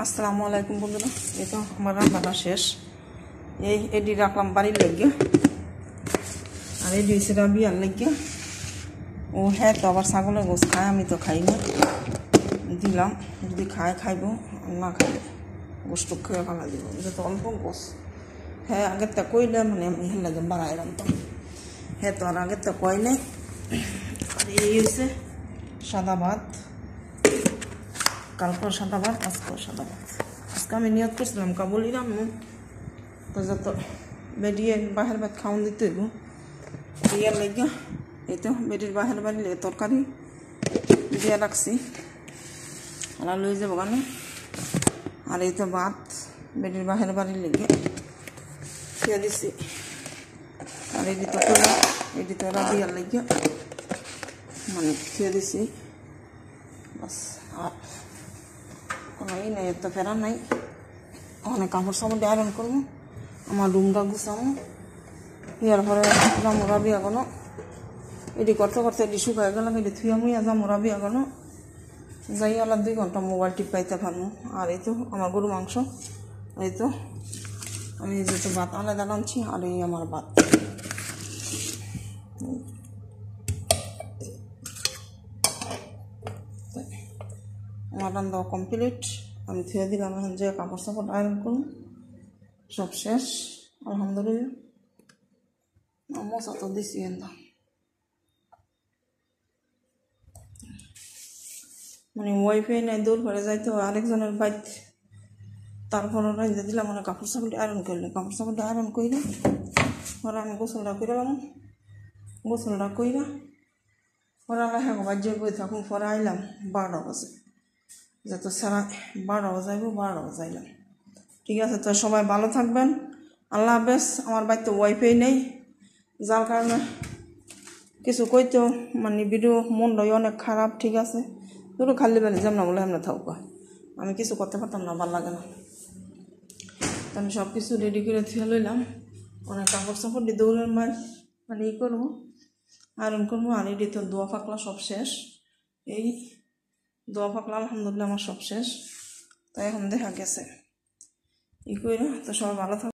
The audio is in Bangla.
আসসালামু আলাইকুম বন্ধুরা, এই তো আমার রান্নাটা শেষ। এই এডি রাখলাম বাড়ির লেগে, আর এডি হয়েছে রাবিয়ার লেগে। ও হ্যাঁ তো আবার ছাগলের গোস খায়, আমি তো খাই না, দিলাম। যদি খায় খাইব, না খাইলে গোস্ত খেয়ে ফেলা দিব। এটা তো অল্প গোস। হ্যাঁ আগের তা কইলে মানে আমি হ্যাঁ লাগে বাড়াই রাখতাম। হ্যাঁ তো আর আগের তা কই নাই। আর এই হয়েছে সাদা ভাত, কালকেও সাদা ভাত, আজকেও সাদা ভাত। আজকে আমি নিয়ত করছিলাম কাবুলি রান্না, তো যত বেরিয়ে বাহের ভাত খাওয়ান দিতে হইব ইয়ার লাগিয়া। এই তো বেটির বাহের বাড়ি লেগে তরকারি দিয়ে রাখছি, আর লই যাবো গানে। আর এই তো ভাত বেটির বাহের বাড়ি লেগে খেয়ে দিছি। আর এটি তো তোলা, এটি তো রাবিয়ার লাগিয়া মানে খেয়ে দিছি বাস। আর কোনো ই নেই, তো ফেরা নাই। অনেক কাপড় সাপড় দিয়ে আয়রন করবো, আমার রুমটা গুছামো। ইয়ার পরে যাবো রাবিয়া কোনো এটি করতে করতে এটি শুকাই গেলাম, এটি থুয়া মুইয়া যাবো রাবিয়া কোনো। যাই আলাদা 2 ঘন্টা মোবাইল টিপাইতে পারবো। আর এই তো আমার গরু মাংস, এই তো আমি যেহেতু ভাত আলাদা রাঁধছি, আর এই আমার ভাত। আমার রান্না কমপ্লিট, আমি থুয়ে দিলাম। এখন যে কাপড় সাপড় আয়রন করুন, সব শেষ আলহামদুলিল্লাহ। মশা তো দিছি এন্দা, মানে ওয়াইফাই নাই, দূর করে যাইতে আরেকজনের বাইক। তারপর রাইতে দিলাম মানে কাপড় সাপড় আয়রন করলে, কাপড় সাপড় আয়রন কইরা পরে আমি গোসলটা কইরালাম। গোসলটা কইরা পরে আল্লাহ হ্যাঁ বাজ্যে বই থাকুন। পরে আইলাম 12টা বাজে, যত সারা 12টা বাজাইব, 12টা বাজাইলাম। ঠিক আছে, তো সবাই ভালো থাকবেন, আল্লাহ হাফেজ। আমার বাড়িতে ওয়াইফাই নেই, যার কারণে কিছু কইতেও মানে ভিডিও মনটাই অনেক খারাপ। ঠিক আছে, দুটো খালি বেলে যেমন বলে এমন থাকবো, আমি কিছু করতে পারতাম না, ভালো লাগে না। তো আমি সব কিছু রেডি করে থুয়ে লইলাম। অনেক কাপড় সাপড় দিয়ে দৌড়ের মার মানে ই করবো, আয়রন করবো। আর এটি তো দোয়া পাকলা সব শেষ, এই দোয়া পাকলা আলহামদুলিল্লাহ আমার সব শেষ। তো এখন দেখা গেছে ই করে। তো সবাই ভালো থাকবে।